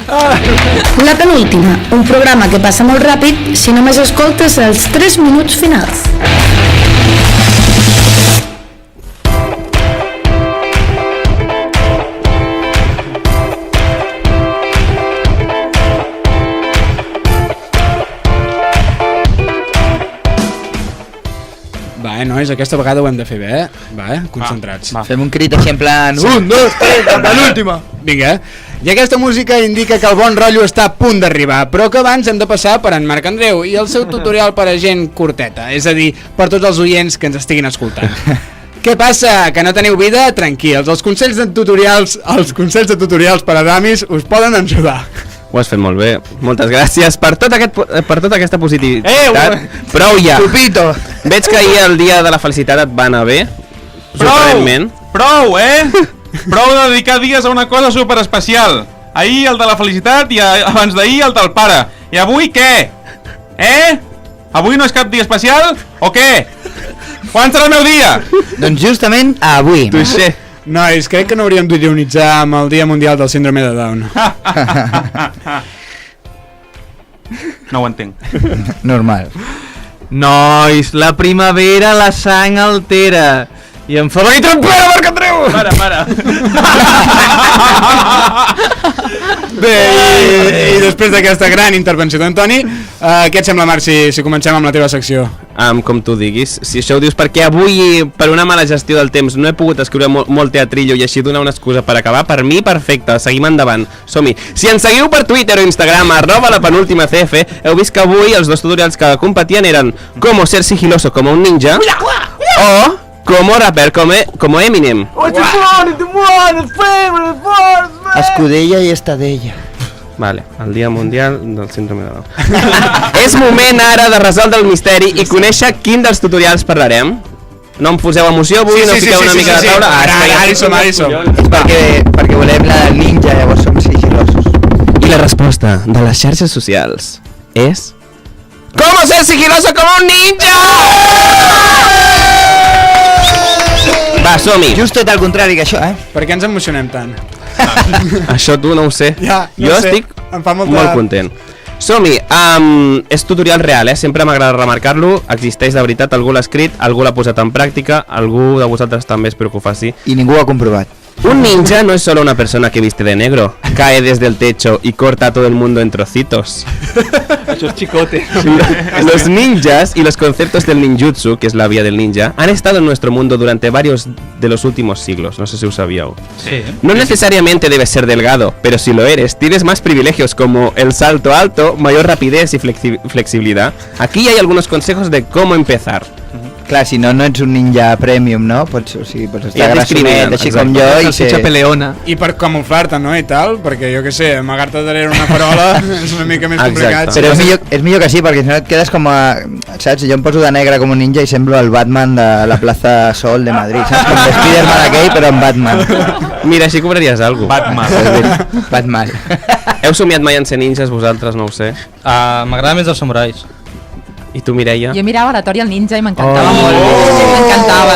La penúltima, un programa que passa molt ràpid si només escoltes els 3 minuts finals. Nois, aquesta vegada ho hem de fer bé, concentrats. Fem un crit així en plan 1, 2, 3, amb l'última. Vinga, i aquesta música indica que el bon rotllo està a punt d'arribar, però que abans hem de passar per en Marc Andreu i el seu tutorial per a gent corteta, és a dir, per tots els oients que ens estiguin escoltant. Què passa? Que no teniu vida? Tranquils, els consells de tutorials per a damis us poden ajudar. Ho has fet molt bé, moltes gràcies per tota aquesta positivitat. Prou ja! Pupito! Veig que ahir el dia de la felicitat et va anar bé. Sorprenentment. Prou, Prou de dedicar dies a una cosa superespecial. Ahir el de la felicitat i abans d'ahir el del pare. I avui què? Avui no és cap dia especial o què? Quan serà el meu dia? Doncs justament avui. Tuixer. Nois, crec que no hauríem d'ionitzar amb el Dia Mundial del Síndrome de Down. No ho entenc. Normal. Nois, la primavera la sang altera i em fa venir trompera, Marc Andreu! Para. Bé, i després d'aquesta gran intervenció d'Antoni, què et sembla, Marc, si comencem amb la teva secció? Com tu diguis, si això ho dius perquè avui, per una mala gestió del temps, no he pogut escriure molt teatrillo i així donar una excusa per acabar, per mi perfecte, seguim endavant, som-hi. Si ens seguiu per Twitter o Instagram, @lapenultimacf, heu vist que avui els dos tutorials que competien eren Cómo ser sigiloso como un ninja o Cómo raper como Eminem. Escudella i estadella. Vale, el Dia Mundial del Síndrome de Down. És moment ara de resoldre el misteri i conèixer quin dels tutorials parlarem. No em poseu emoció avui, no fiqueu una mica de taula. Ara hi som. És perquè volem la del ninja, llavors som sigilosos. I la resposta de les xarxes socials és... ¿Cómo ser sigiloso como un ninja? Va, som-hi. Just tot al contrari que això, Per què ens emocionem tant? Això tu no ho sé. Ja, no jo sé. estic Em fa molta... molt content. Som-hi, és tutorial real, sempre m'agrada remarcar-lo, existeix de veritat, algú l'ha escrit, algú l'ha posat en pràctica, algú de vosaltres també espero que ho faci. I ningú ho ha comprovat. Un ninja no es solo una persona que viste de negro, cae desde el techo y corta a todo el mundo en trocitos. Això és chicote. Los ninjas y los conceptos del ninjutsu, que es la vía del ninja, han estado en nuestro mundo durante varios de los últimos siglos, no sé si os sabíais. Sí. No necesariamente debes ser delgado, pero si lo eres, tienes más privilegios como el salto alto, mayor rapidez y flexibilidad. Aquí hay algunos consejos de cómo empezar. Clar, si no ets un ninja premium, no? Pots estar Ja et grassonet, discriminen, així exacte. com jo, i Salsitxa peleona. I per camuflar-te, no? I tal, perquè jo què sé, amagar-te darrere una farola és una mica més complicat. Però és millor que sí, perquè si no et quedes com a... Saps? Jo em poso de negre com un ninja i semblo el Batman de la plaça Sol de Madrid, saps? Com de Spiderman aquell, però en Batman. Mira, així cobraries alguna cosa. Batman. Heu somiat mai en ser ninjas vosaltres? No ho sé. M'agrada més els samurais. I tu, Mireia? Jo mirava la Tori el ninja i m'encantava molt. M'encantava.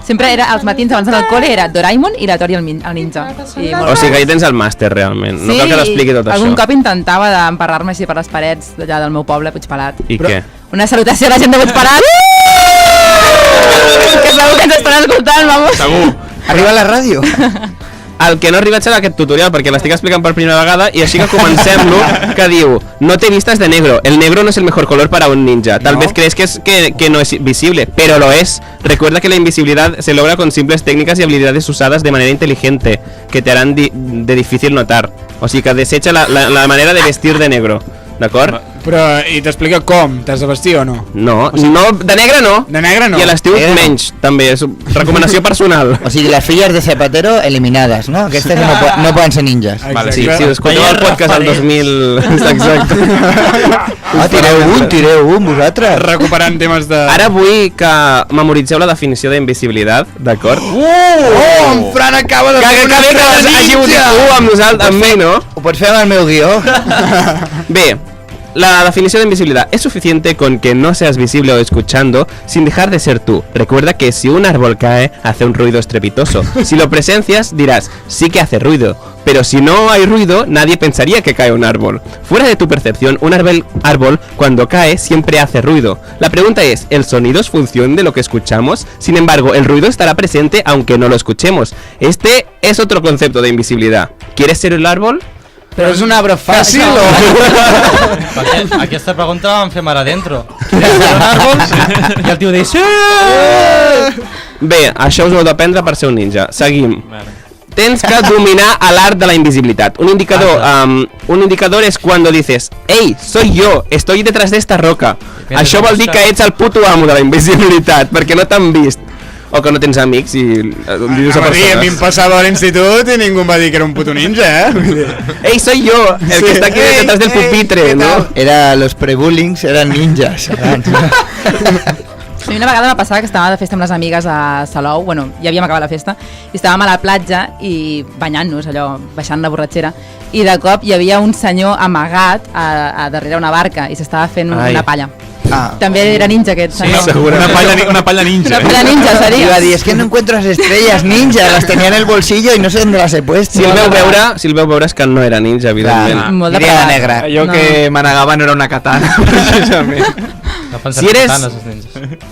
Sempre era, als matins abans d'anar al col·le era Doraemon i la Tori el ninja. Sí, O sigui que ja tens el màster realment, no cal que l'expliqui tot algun això. cop intentava d'emparrar-me així per les parets d'allà del meu poble, Puigpelat. I què? Una salutació a la gent de Puigpelat. Que segur que ens estan escoltant, vamos. Segur. Arriba a la ràdio. El que no ha arribat serà aquest tutorial perquè l'estic explicant per primera vegada y així que comencem-lo, que diu: no te vistas de negro, el negro no es el mejor color para un ninja, tal vez crees que no es visible, pero lo es. Recuerda que la invisibilidad se logra con simples técnicas y habilidades usadas de manera inteligente que te harán de difícil notar, o sigui que desecha la manera de vestir de negro, d'acord? Però, i t'explica com? T'has de vestir o no? No, no, de negre no. De negre no. I a l'estiu menys, també, és recomanació personal. O sigui, les filles de Zapatero eliminades, no? Aquestes no poden ser ninjas. Vale, sí, si escolteu el podcast al 2000... Exacte. Tireu un, vosaltres. Recuperant temes de... Ara vull que memoritzeu la definició d'invisibilitat, d'acord? En Fran acaba de fer una Que frase hagi ninja! dit amb nosaltres, amb mi, no? Ho pots fer amb el meu guió? Bé, La definición de invisibilidad: es suficiente con que no seas visible o escuchando sin dejar de ser tú. Recuerda que si un árbol cae, hace un ruido estrepitoso. Si lo presencias, dirás, sí que hace ruido. Pero si no hay ruido, nadie pensaría que cae un árbol. Fuera de tu percepción, un árbol cuando cae siempre hace ruido. La pregunta es, ¿el sonido es función de lo que escuchamos? Sin embargo, el ruido estará presente aunque no lo escuchemos. Este es otro concepto de invisibilidad. ¿Quieres ser el árbol? Però és un arbre fàcil o...? Perquè aquesta pregunta la vam fer mar adentro. Un àrbol i el tio diu sí! Bé, això us ho heu d'aprendre per ser un ninja. Seguim. Tens que dominar l'art de la invisibilitat. Un indicador es cuando dices, hey, soy yo, estoy detrás de esta roca. Això vol dir que ets el puto amo de la invisibilitat, perquè no t'han vist. O que no tens amics i dius a persones. A mi em passava a l'institut i ningú em va dir que era un puto ninja, Ei, soy yo, el que està aquí detrás del pupitre, no? Era los pre-bullings, eren ninjas. A mi una vegada va passar que estava de festa amb les amigues a Salou, bueno, ja havíem acabat la festa, i estàvem a la platja i banyant-nos, allò, baixant la borratxera, i de cop hi havia un senyor amagat a darrere una barca i s'estava fent una palla. També era ninja aquest senyor. Una palla ninja. Una palla ninja seria. Iba a dir, es que no encuentro las estrellas ninja, las tenía en el bolsillo y no sé dónde las he puesto. Si el veu veure és que no era ninja, evidentment. Molt de Iria negra. Allò que manegava no era una katana, precisament.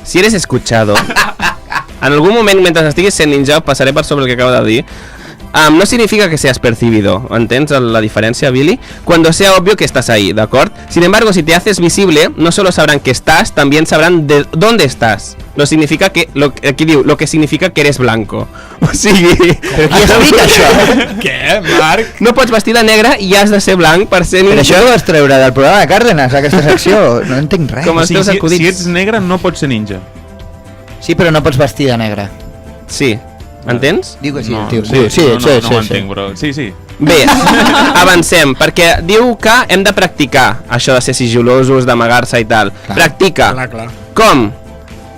Si eres escuchado, en algún moment mentre estiguis sent ninja, pasaré per sobre el que acabo de dir, no significa que seas percibido, ¿entiendes la diferencia, Billy? Cuando sea obvio que estás ahí, ¿de acuerdo? Sin embargo, si te haces visible, no solo sabrán que estás, también sabrán de dónde estás. Lo que significa que eres blanco. O sigui... Però qui explica això? Què, Marc? No pots vestir de negre i has de ser blanc per ser Però ninja. això ho vas treure del programa de Cárdenas, aquesta secció. No entenc res. Com els teus acudits. Si ets negre no pots ser ninja. Sí, però no pots vestir de negre. Sí. Entens? Diu que sí, No, el tio. sí, Sí. no ho entenc, bro. Sí. Bé, avancem, perquè diu que hem de practicar això de ser sigilosos, d'amagar-se i tal. Practica. Clar. Com?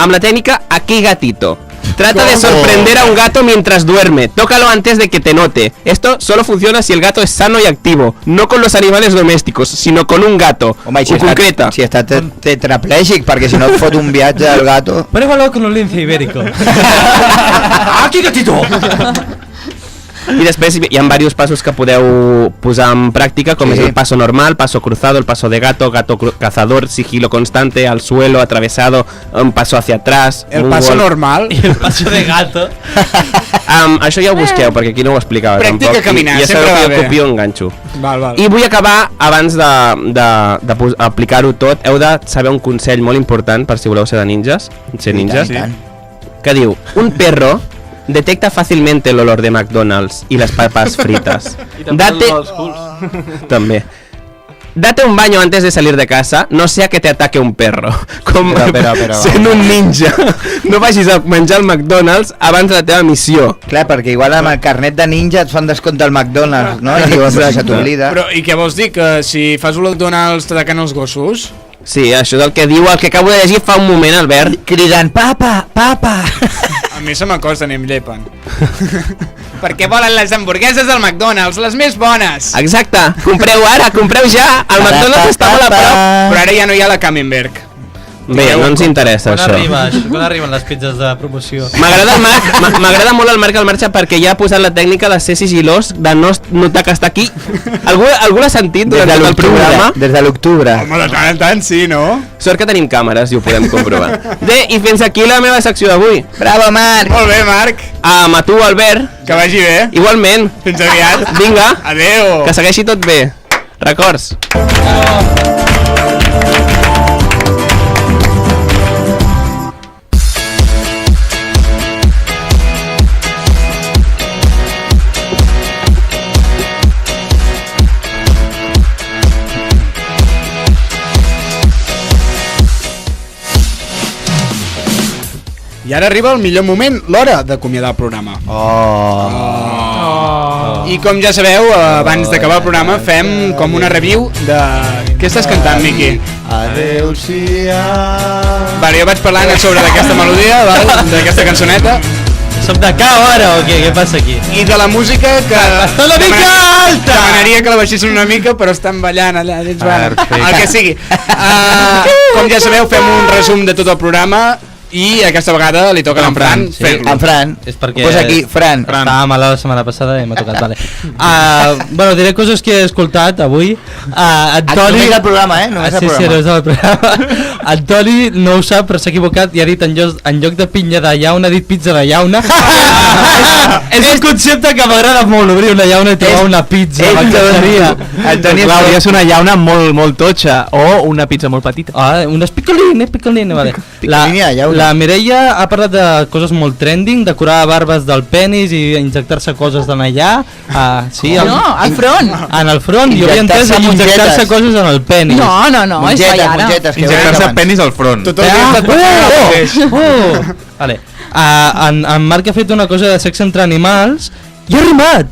Amb la tècnica Aquí gatito. Trata de sorprender a un gato mientras duerme. Tócalo antes de que te note. Esto solo funciona si el gato es sano y activo. No con los animales domésticos, sino con un gato. Home, Ho concreta. si està tetraplègic, perquè si no et fot un viatge al gato... Pruébalo con un lince ibérico. Aquí gatito! I després hi ha diversos passos que podeu posar en pràctica, com és el paso normal, paso cruzado, el paso de gato, cazador, sigilo constante, al suelo, atravesado, un paso hacia atrás... El paso normal. I el paso de gato. Això ja ho busqueu, perquè aquí no ho explicava Practica tampoc. caminar, ja sempre sabeu va que bé. jo copio enganxo. Val. I vull acabar, abans d'aplicar-ho tot, heu de saber un consell molt important per si voleu ser ninjas, que diu, un perro detecta fácilmente el olor de McDonald's y las papas fritas. Date un baño antes de salir de casa, no sea que te ataque un perro. Com Però. sent un ninja. No vagis a menjar al McDonald's abans de la teva missió. Clar, perquè igual amb el carnet de ninja et fan descompte al McDonald's, no? I diuen, però se t'oblida. Però i què vols dir? Que si fas un McDonald's t'ataquen els gossos? Sí, això és el que diu el que acabo de llegir fa un moment, Albert. Cridant, papa! A mi se m'acosta ni em llepen. Per què volen les hamburgueses del McDonald's, les més bones? Exacte, compreu ara, compreu ja. El McDonald's està molt a prop. Però ara ja no hi ha la Camembert. Bé, no ens interessa això. Quan arriben les pizzas de promoció? M'agrada molt el Marc al marxa perquè ja ha posat la tècnica de ser sigilós, de no notar que està aquí. Algú l'ha sentit durant tot el programa? Des de l'octubre. Home, de tant en tant sí, no? Sort que tenim càmeres i ho podem comprovar. Bé, i fins aquí la meva secció d'avui. Bravo, Marc! Molt bé, Marc. A tu, Albert. Que vagi bé. Igualment. Fins aviat. Vinga. Adeu. Que segueixi tot bé. Records. I ara arriba el millor moment, l'hora d'acomiadar el programa. I com ja sabeu, abans d'acabar el programa fem com una review de... Què estàs cantant, Miqui? Adeu-sia. Vale, jo vaig parlant sobre d'aquesta melodia, d'aquesta cançoneta. Soc de cau ara o què? Què passa aquí? I de la música que... Està una mica alta! Demanaria que la baixessin una mica, però estan ballant allà dins. Perfecte. El que sigui. Com ja sabeu, fem un resum de tot el programa i aquesta vegada li toca a en Fran fer-lo. En Fran. És perquè... Posa aquí, Fran. Estava malalt la setmana passada i m'ha tocat, vale. Bueno, diré coses que he escoltat avui. Antoni... Només el programa, Només el Sí, programa. només el programa. Antoni no ho sap, però s'ha equivocat i ha dit en lloc de pinya de llauna, ha dit pizza de llauna. És un concepte que m'agrada molt, obrir una llauna i trobar una pizza. Antoni Hauria de ser una llauna molt totxa o una pizza molt petita. Unes picolines, vale. Picolina de llauna. La Mireia ha parlat de coses molt trending, de curar barbes del penis i injectar-se coses d'en allà. Sí, No, al front. en el front, jo havia entès injectar-se coses en el penis. No, és ballara. Mongetes, que Injectar-se penis al front. Tot el dia he estat pensant el mateix. Vale. En Marc ha fet una cosa de sexe entre animals i ha rimat.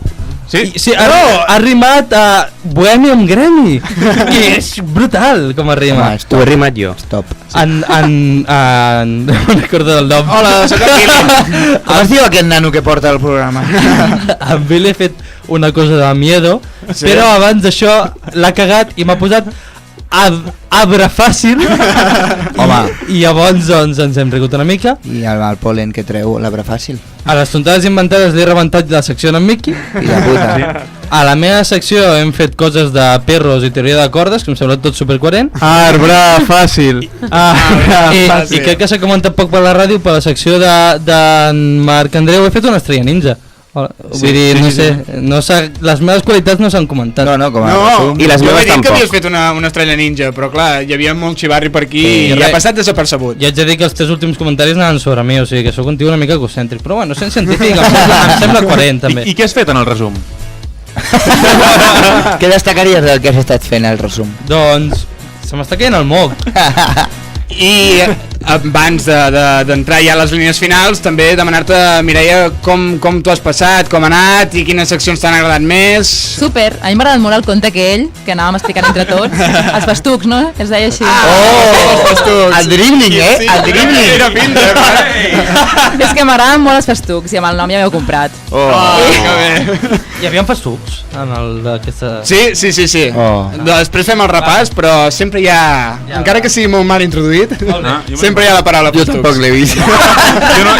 Sí? Sí, ha rimat a Bohemian Grammy, que és brutal com ha rimat. Ho he rimat jo. Stop. No recordo del nom. Hola, soc el Billy. Com es diu aquest nano que porta el programa? En Billy ha fet una cosa de miedo, però abans d'això l'ha cagat i m'ha posat arbre fàcil. Home. I llavors doncs, ens hem rigut una mica. I el polen que treu l'arbre fàcil. A les tontades inventades li he rebentat la secció d'en Miqui. I de puta. A la meva secció hem fet coses de perros i teoria de cordes, que em sembla tot supercoherent. Arbre fàcil. I crec que s'ha comentat poc per la ràdio, per la secció d'en Marc Andreu he fet una estrella ninja. Vull dir, no sé, les meves qualitats no s'han comentat. No, com a No, resum. I les jo meves he dit que tampoc. havies fet una estrella ninja, però clar, hi havia molt xivarri per aquí Sí, i ha passat desapercebut. Jo haig de dir que els 3 últims comentaris anaven sobre mi, o sigui que sóc un tio una mica egocèntric, però bueno, sent científic em sembla coherent també. I què has fet en el resum? Què destacaries del que has estat fent el resum? Doncs se m'està caient el moc. I abans d'entrar ja a les línies finals, també demanar-te, Mireia, com t'ho has passat, com ha anat i quines seccions t'han agradat més. Super, a mi m'ha agradat molt el conte que anàvem explicant entre tots. Els festucs, no? Es deia així. Els festucs. El dribbling, Sí, el dribbling. Era pinta, És que m'agraden molt els festucs i amb el nom ja m'heu comprat. que bé. Hi havia festucs en el d'aquesta... Sí. Oh. Després fem el repàs, però sempre hi ha, encara que sigui molt mal introduït, sempre hi ha la paraula Jo festucs. tampoc l'he vist.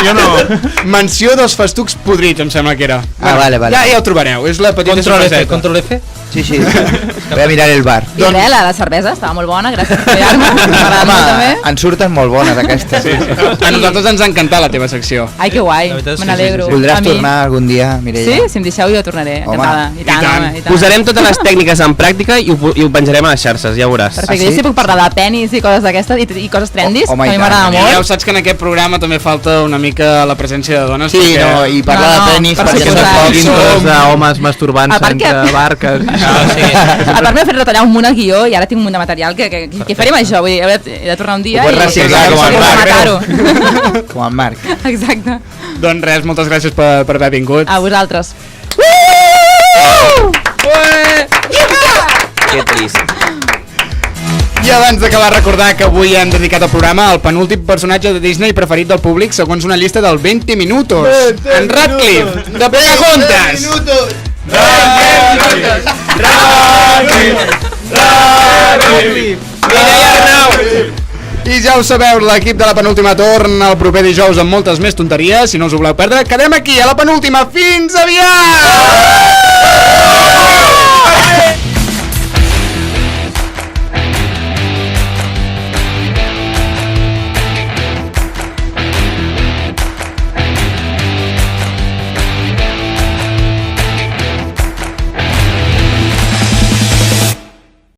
Jo no. Menció dels festucs podrits, em sembla que era. Vale. Ja ho trobareu, és la petita Control F. Sí. Voy a mirar el bar. I res, la cervesa estava molt bona, gràcies per triar-me. M'ha agradat molt també. En surten molt bones aquestes. A nosaltres ens ha encantat la teva secció. Ai, que guai, La veritat és que me n'alegro. Voldràs A mi- tornar algun dia, Mireia? Sí, si em deixeu jo tornaré, Home, encantada. I tant, home, i tant. Posarem totes les tècniques en pràctica i ho penjarem a les xarxes, ja ho veuràs. Perfecte, Ah, sí? jo sí puc parlar de penis i coses d'aquestes i coses trendis, Home, que a i mi tant. m'agrada I ja ho molt. saps que en aquest programa també falta una mica la presència de dones. Sí, perquè... no, i parlar No, de penis per perquè suposat. tampoc Intros som... d'homes masturbant-se A part que- entre barques. A part m'he fet retallar un munt el guió i ara tinc un munt de material que faré amb això, vull dir, he de tornar un dia Ho pots reciclar com el i Marc. rematar-ho. Com en Marc. Exacte. Doncs res, moltes gràcies per haver vingut. A vosaltres. Que trist. I abans d'acabar, recordar que avui hem dedicat el programa al penúltim personatge de Disney preferit del públic segons una llista del 20 minutos. En Radcliffe, de Pocahontas. I ja ho sabeu, l'equip de la penúltima torna el proper dijous amb moltes més tonteries. Si no us ho voleu perdre, quedem aquí a la penúltima. Fins aviat!